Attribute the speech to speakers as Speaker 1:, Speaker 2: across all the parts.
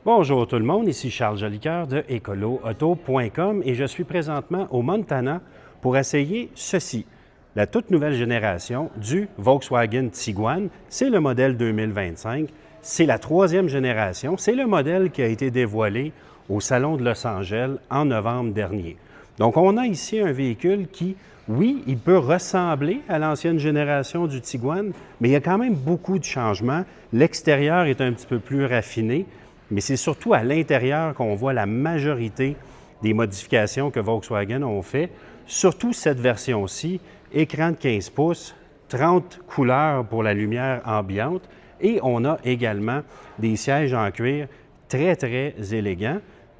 Speaker 1: Bonjour tout le monde, ici Charles Jolicoeur de écoloauto.com et je suis présentement au Montana pour essayer ceci, la toute nouvelle génération du Volkswagen Tiguan. C'est le modèle 2025, c'est la troisième génération, c'est le modèle qui a été dévoilé au Salon de Los Angeles en novembre dernier. Donc on a ici un véhicule qui, oui, il peut ressembler à l'ancienne génération du Tiguan, mais il y a quand même beaucoup de changements. L'extérieur est un petit peu plus raffiné, mais c'est surtout à l'intérieur qu'on voit la majorité des modifications que Volkswagen ont fait. Surtout cette version-ci, écran de 15 pouces, 30 couleurs pour la lumière ambiante et on a également des sièges en cuir très, très élégants.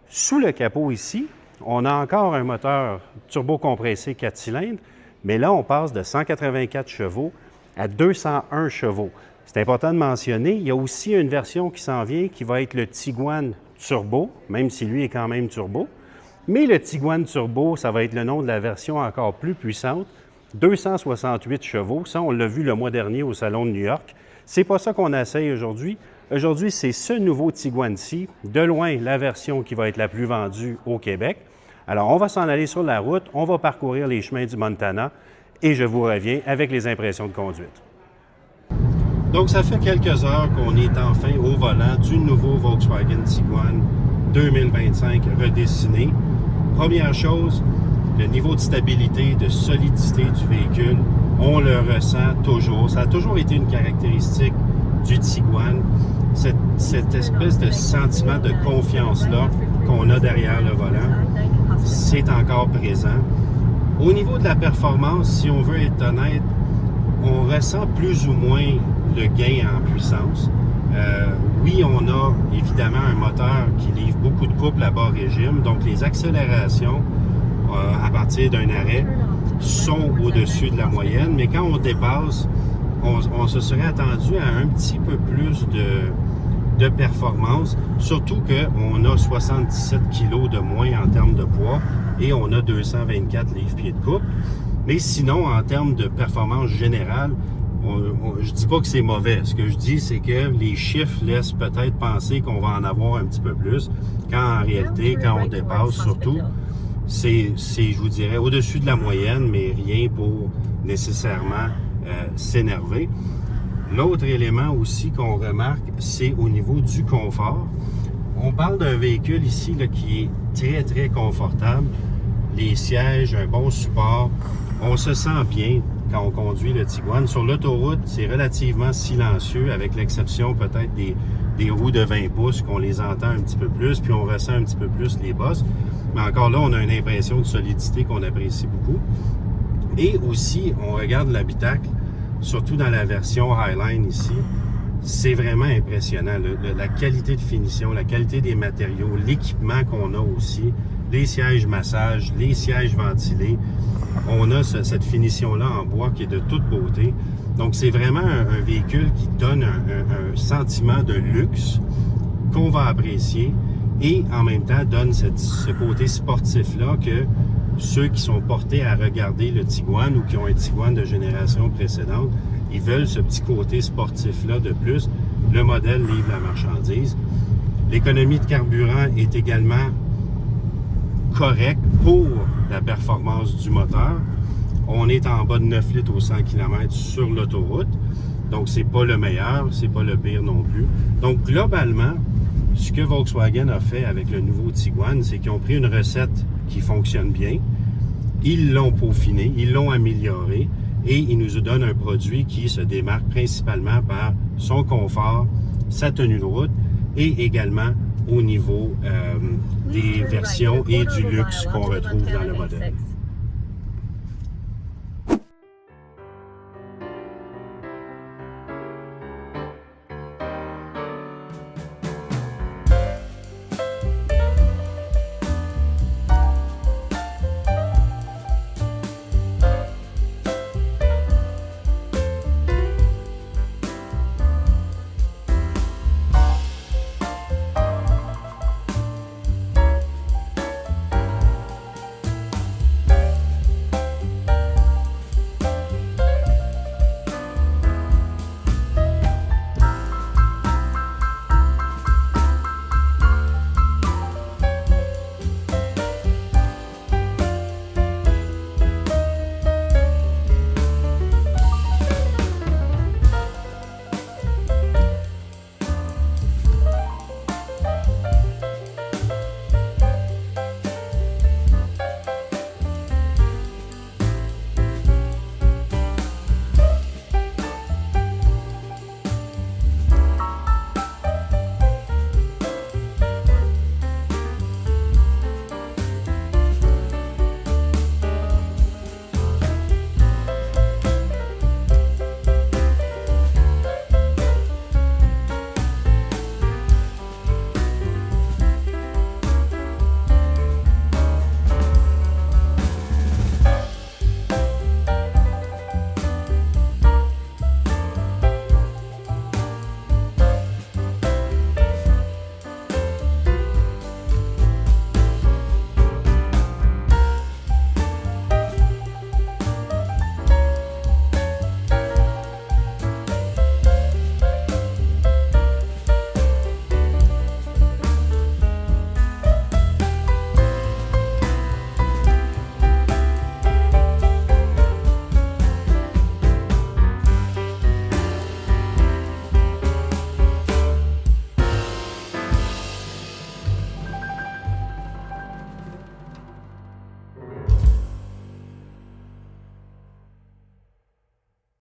Speaker 1: Sous le capot ici, on a encore un moteur turbo-compressé 4 cylindres, mais là, on passe de 184 chevaux à 201 chevaux. C'est important de mentionner, il y a aussi une version qui s'en vient qui va être le Tiguan Turbo, même si lui est quand même turbo. Mais le Tiguan Turbo, ça va être le nom de la version encore plus puissante, 268 chevaux. Ça, on l'a vu le mois dernier au Salon de New York. C'est pas ça qu'on essaye aujourd'hui. Aujourd'hui, c'est ce nouveau Tiguan-ci, de loin la version qui va être la plus vendue au Québec. Alors, on va s'en aller sur la route, on va parcourir les chemins du Montana et je vous reviens avec les impressions de conduite. Donc, ça fait quelques heures qu'on est enfin au volant du nouveau Volkswagen Tiguan 2025 redessiné. Première chose, le niveau de stabilité, de solidité du véhicule, on le ressent toujours. Ça a toujours été une caractéristique du Tiguan, cette espèce de sentiment de confiance-là qu'on a derrière le volant, c'est encore présent. Au niveau de la performance, si on veut être honnête, on ressent plus ou moins le gain en puissance. Oui, on a évidemment un moteur qui livre beaucoup de couple à bas régime, donc les accélérations à partir d'un arrêt sont au-dessus de la moyenne, mais quand on dépasse, on se serait attendu à un petit peu plus de performance, surtout qu'on a 77 kg de moins en termes de poids et on a 224 livres-pieds de couple. Mais sinon, en termes de performance générale, je ne dis pas que c'est mauvais. Ce que je dis, c'est que les chiffres laissent peut-être penser qu'on va en avoir un petit peu plus, quand en réalité, quand on dépasse surtout, c'est je vous dirais, au-dessus de la moyenne, mais rien pour nécessairement s'énerver. L'autre élément aussi qu'on remarque, c'est au niveau du confort. On parle d'un véhicule ici là, qui est très, très confortable. Les sièges, un bon support. On se sent bien quand on conduit le Tiguan. Sur l'autoroute, c'est relativement silencieux, avec l'exception peut-être des roues de 20 pouces qu'on les entend un petit peu plus, puis on ressent un petit peu plus les bosses. Mais encore là, on a une impression de solidité qu'on apprécie beaucoup. Et aussi, on regarde l'habitacle, surtout dans la version Highline ici, c'est vraiment impressionnant. La qualité de finition, la qualité des matériaux, l'équipement qu'on a aussi, les sièges massage, les sièges ventilés. On a cette finition-là en bois qui est de toute beauté. Donc, c'est vraiment un véhicule qui donne un sentiment de luxe qu'on va apprécier et en même temps donne ce côté sportif-là que ceux qui sont portés à regarder le Tiguan ou qui ont un Tiguan de génération précédente, ils veulent ce petit côté sportif-là de plus. Le modèle livre la marchandise. L'économie de carburant est également correcte pour la performance du moteur. On est en bas de 9 litres au 100 km sur l'autoroute. Donc, c'est pas le meilleur, c'est pas le pire non plus. Donc, globalement, ce que Volkswagen a fait avec le nouveau Tiguan, c'est qu'ils ont pris une recette qui fonctionne bien, ils l'ont peaufiné, ils l'ont amélioré et ils nous donnent un produit qui se démarque principalement par son confort, sa tenue de route et également au niveau des versions et du luxe qu'on retrouve dans le modèle.